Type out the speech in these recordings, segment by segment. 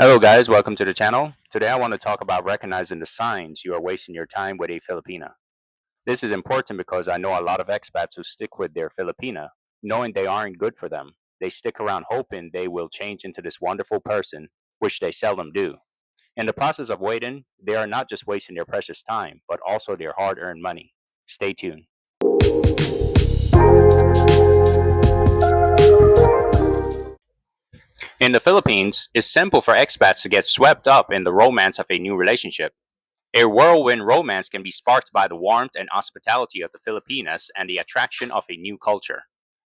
Hello, guys. Welcome to the channel. Today, I want to talk about recognizing the signs you are wasting your time with a Filipina. This is important because I know a lot of expats who stick with their Filipina, knowing they aren't good for them. They stick around hoping they will change into this wonderful person, which they seldom do. In the process of waiting, they are not just wasting their precious time, but also their hard earned money. Stay tuned. In the Philippines, it's simple for expats to get swept up in the romance of a new relationship. A whirlwind romance can be sparked by the warmth and hospitality of the Filipinas and the attraction of a new culture.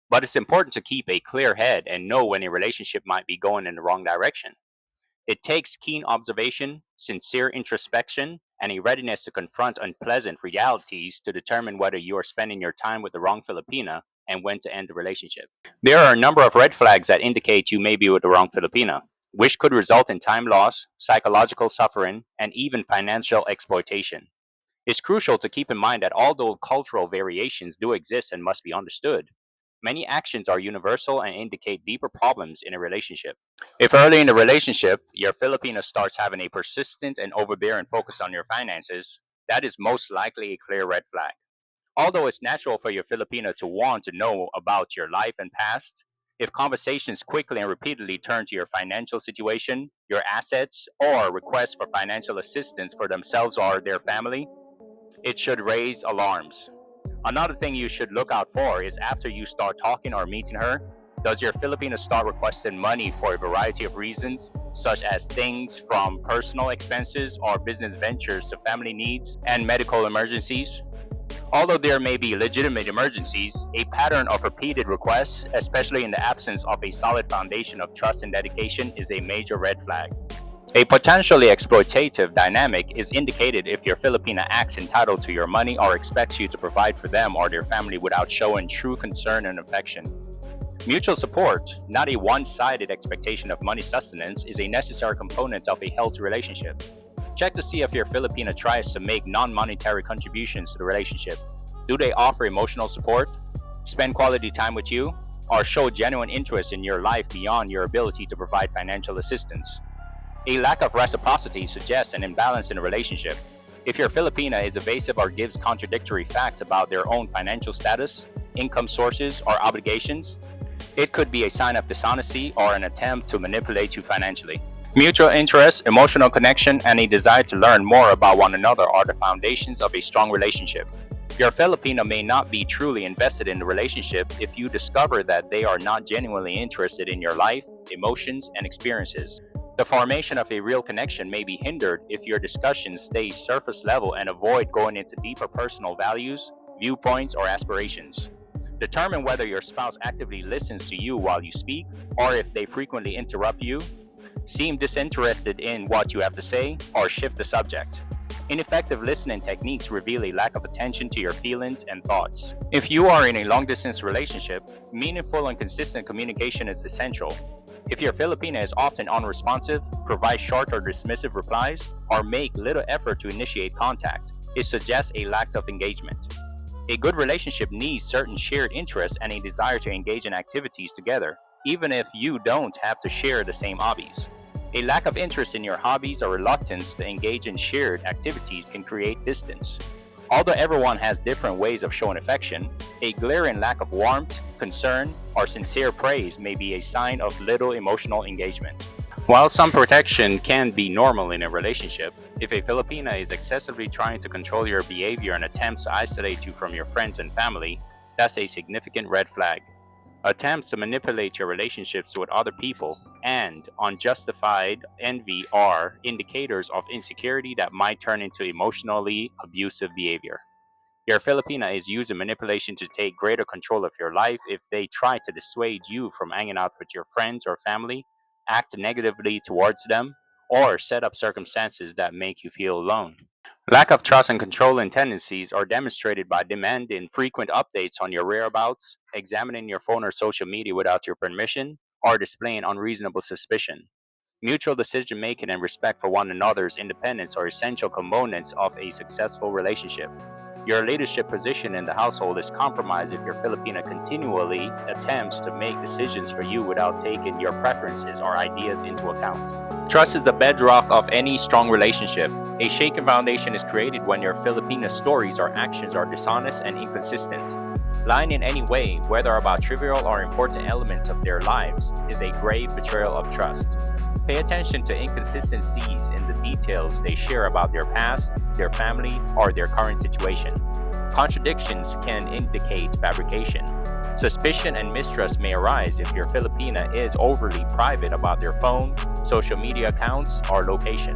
But it's important to keep a clear head and know when a relationship might be going in the wrong direction. It takes keen observation, sincere introspection, and a readiness to confront unpleasant realities to determine whether you are spending your time with the wrong Filipina and when to end the relationship. There are a number of red flags that indicate you may be with the wrong Filipina, which could result in time loss, psychological suffering, and even financial exploitation. It's crucial to keep in mind that although cultural variations do exist and must be understood, many actions are universal and indicate deeper problems in a relationship. If early in the relationship, your Filipino starts having a persistent and overbearing focus on your finances, that is most likely a clear red flag. Although it's natural for your Filipino to want to know about your life and past, if conversations quickly and repeatedly turn to your financial situation, your assets, or requests for financial assistance for themselves or their family, it should raise alarms. Another thing you should look out for is after you start talking or meeting her, does your Filipino start requesting money for a variety of reasons, such as things from personal expenses or business ventures to family needs and medical emergencies? Although there may be legitimate emergencies, a pattern of repeated requests, especially in the absence of a solid foundation of trust and dedication, is a major red flag. A potentially exploitative dynamic is indicated if your Filipina acts entitled to your money or expects you to provide for them or their family without showing true concern and affection. Mutual support, not a one sided expectation of money sustenance, is a necessary component of a healthy relationship. Check to see if your Filipina tries to make non monetary contributions to the relationship. Do they offer emotional support, spend quality time with you, or show genuine interest in your life beyond your ability to provide financial assistance? A lack of reciprocity suggests an imbalance in a relationship. If your Filipina is evasive or gives contradictory facts about their own financial status, income sources, or obligations, it could be a sign of dishonesty or an attempt to manipulate you financially. Mutual interest, emotional connection, and a desire to learn more about one another are the foundations of a strong relationship. Your Filipino may not be truly invested in the relationship if you discover that they are not genuinely interested in your life, emotions, and experiences. The formation of a real connection may be hindered if your discussions stay surface level and avoid going into deeper personal values, viewpoints, or aspirations. Determine whether your spouse actively listens to you while you speak, or if they frequently interrupt you, seem disinterested in what you have to say, or shift the subject. Ineffective listening techniques reveal a lack of attention to your feelings and thoughts. If you are in a long distance relationship, meaningful and consistent communication is essential. If your Filipina is often unresponsive, provide short or dismissive replies, or make little effort to initiate contact, it suggests a lack of engagement. A good relationship needs certain shared interests and a desire to engage in activities together, even if you don't have to share the same hobbies. A lack of interest in your hobbies or reluctance to engage in shared activities can create distance. Although everyone has different ways of showing affection, a glaring lack of warmth, concern, or sincere praise may be a sign of little emotional engagement. While some protection can be normal in a relationship, if a Filipina is excessively trying to control your behavior and attempts to isolate you from your friends and family, that's a significant red flag. Attempts to manipulate your relationships with other people and unjustified envy are indicators of insecurity that might turn into emotionally abusive behavior. Your Filipina is using manipulation to take greater control of your life if they try to dissuade you from hanging out with your friends or family, act negatively towards them, or set up circumstances that make you feel alone. Lack of trust and controlling tendencies are demonstrated by demanding frequent updates on your whereabouts, examining your phone or social media without your permission, or displaying unreasonable suspicion. Mutual decision making and respect for one another's independence are essential components of a successful relationship. Your leadership position in the household is compromised if your Filipina continually attempts to make decisions for you without taking your preferences or ideas into account. Trust is the bedrock of any strong relationship. A shaken foundation is created when your Filipina stories or actions are dishonest and inconsistent. Lying in any way, whether about trivial or important elements of their lives, is a grave betrayal of trust. Pay attention to inconsistencies in the details they share about their past, their family, or their current situation. Contradictions can indicate fabrication. Suspicion and mistrust may arise if your Filipina is overly private about their phone, social media accounts, or location.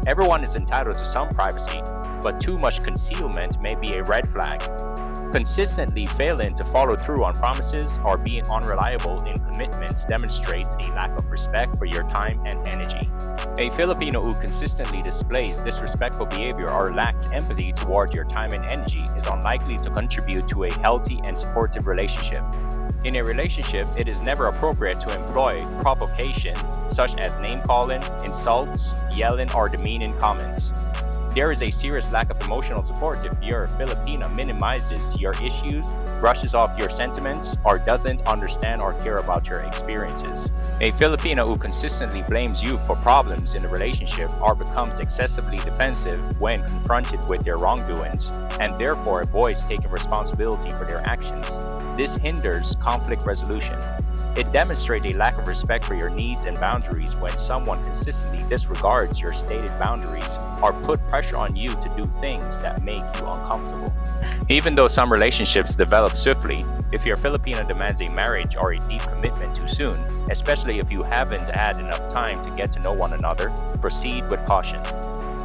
Everyone is entitled to some privacy, but too much concealment may be a red flag. Consistently failing to follow through on promises or being unreliable in commitments demonstrates a lack of respect for your time and energy. A Filipino who consistently displays disrespectful behavior or lacks empathy toward your time and energy is unlikely to contribute to a healthy and supportive relationship. In a relationship, it is never appropriate to employ provocation, such as name calling, insults, yelling, or demeaning comments. There is a serious lack of emotional support if your Filipina minimizes your issues, brushes off your sentiments, or doesn't understand or care about your experiences. A Filipino who consistently blames you for problems in the relationship or becomes excessively defensive when confronted with their wrongdoings, and therefore avoids taking responsibility for their actions. This hinders conflict resolution. It demonstrates a lack of respect for your needs and boundaries when someone consistently disregards your stated boundaries or put pressure on you to do things that make you uncomfortable. Even though some relationships develop swiftly, if your Filipino demands a marriage or a deep commitment too soon, especially if you haven't had enough time to get to know one another, proceed with caution.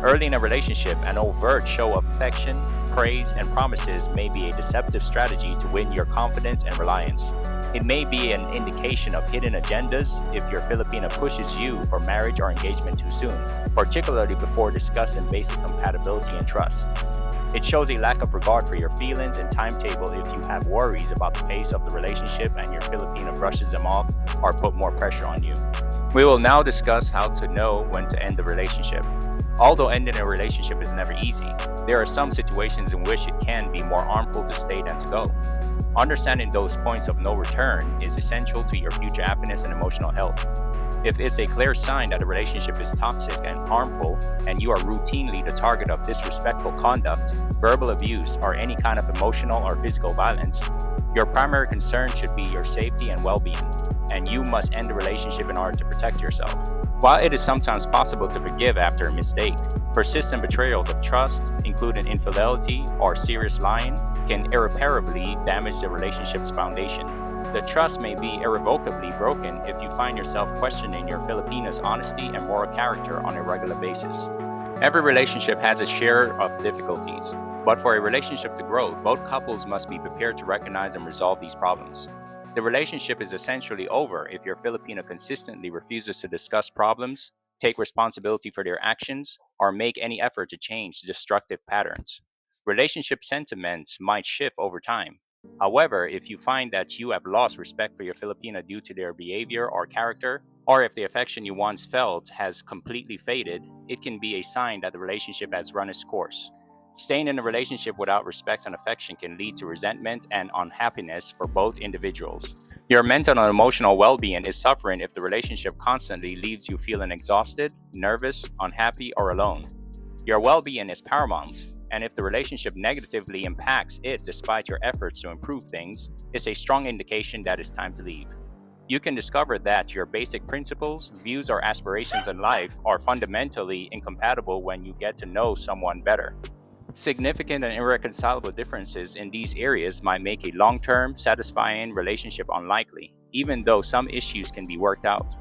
Early in a relationship, an overt show of affection, praise, and promises may be a deceptive strategy to win your confidence and reliance. It may be an indication of hidden agendas if your Filipino pushes you for marriage or engagement too soon, particularly before discussing basic compatibility and trust. It shows a lack of regard for your feelings and timetable if you have worries about the pace of the relationship and your Filipino brushes them off or put more pressure on you. We will now discuss how to know when to end the relationship. Although ending a relationship is never easy, there are some situations in which it can be more harmful to stay than to go. Understanding those points of no return is essential to your future happiness and emotional health. If it's a clear sign that a relationship is toxic and harmful, and you are routinely the target of disrespectful conduct, verbal abuse, or any kind of emotional or physical violence, your primary concern should be your safety and well being, and you must end the relationship in order to protect yourself. While it is sometimes possible to forgive after a mistake, persistent betrayals of trust, including infidelity or serious lying, can irreparably damage the relationship's foundation. The trust may be irrevocably broken if you find yourself questioning your Filipina's honesty and moral character on a regular basis. Every relationship has a share of difficulties, but for a relationship to grow, both couples must be prepared to recognize and resolve these problems. The relationship is essentially over if your Filipino consistently refuses to discuss problems, take responsibility for their actions, or make any effort to change destructive patterns. Relationship sentiments might shift over time. However, if you find that you have lost respect for your Filipina due to their behavior or character, or if the affection you once felt has completely faded, it can be a sign that the relationship has run its course. Staying in a relationship without respect and affection can lead to resentment and unhappiness for both individuals. Your mental and emotional well being is suffering if the relationship constantly leaves you feeling exhausted, nervous, unhappy, or alone. Your well being is paramount, and if the relationship negatively impacts it despite your efforts to improve things, it's a strong indication that it's time to leave. You can discover that your basic principles, views, or aspirations in life are fundamentally incompatible when you get to know someone better. Significant and irreconcilable differences in these areas might make a long term, satisfying relationship unlikely, even though some issues can be worked out.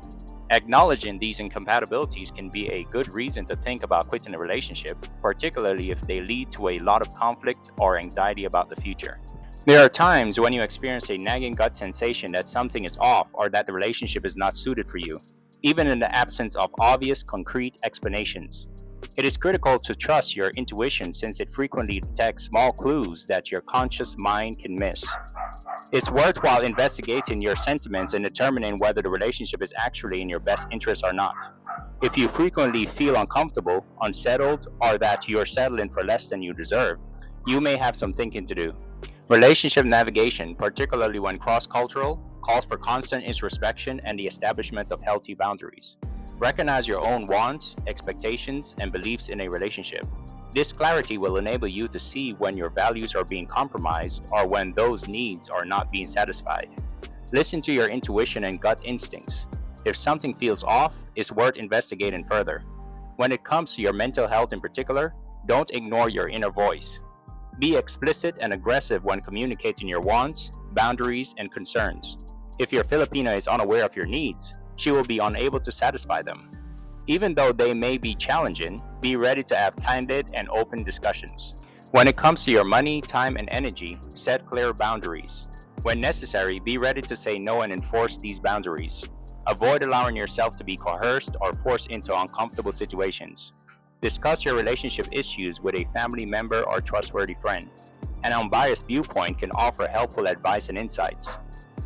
Acknowledging these incompatibilities can be a good reason to think about quitting a relationship, particularly if they lead to a lot of conflict or anxiety about the future. There are times when you experience a nagging gut sensation that something is off or that the relationship is not suited for you, even in the absence of obvious, concrete explanations. It is critical to trust your intuition since it frequently detects small clues that your conscious mind can miss. It's worthwhile investigating your sentiments and determining whether the relationship is actually in your best interest or not. If you frequently feel uncomfortable, unsettled, or that you're settling for less than you deserve, you may have some thinking to do. Relationship navigation, particularly when cross cultural, calls for constant introspection and the establishment of healthy boundaries. Recognize your own wants, expectations, and beliefs in a relationship. This clarity will enable you to see when your values are being compromised or when those needs are not being satisfied. Listen to your intuition and gut instincts. If something feels off, it's worth investigating further. When it comes to your mental health in particular, don't ignore your inner voice. Be explicit and aggressive when communicating your wants, boundaries, and concerns. If your Filipina is unaware of your needs, she will be unable to satisfy them. Even though they may be challenging, be ready to have candid and open discussions. When it comes to your money, time, and energy, set clear boundaries. When necessary, be ready to say no and enforce these boundaries. Avoid allowing yourself to be coerced or forced into uncomfortable situations. Discuss your relationship issues with a family member or trustworthy friend. An unbiased viewpoint can offer helpful advice and insights.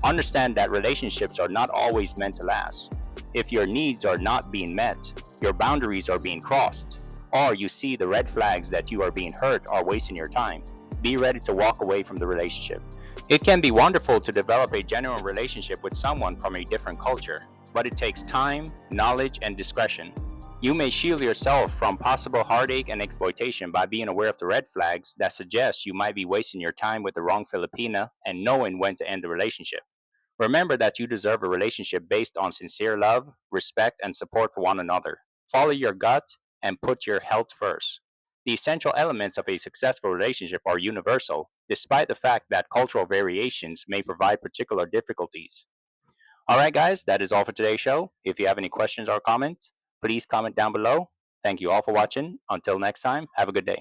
Understand that relationships are not always meant to last. If your needs are not being met, your boundaries are being crossed, or you see the red flags that you are being hurt or wasting your time, be ready to walk away from the relationship. It can be wonderful to develop a genuine relationship with someone from a different culture, but it takes time, knowledge, and discretion. You may shield yourself from possible heartache and exploitation by being aware of the red flags that suggest you might be wasting your time with the wrong Filipina and knowing when to end the relationship. Remember that you deserve a relationship based on sincere love, respect, and support for one another. Follow your gut and put your health first. The essential elements of a successful relationship are universal, despite the fact that cultural variations may provide particular difficulties. All right, guys, that is all for today's show. If you have any questions or comments, please comment down below. Thank you all for watching. Until next time, have a good day.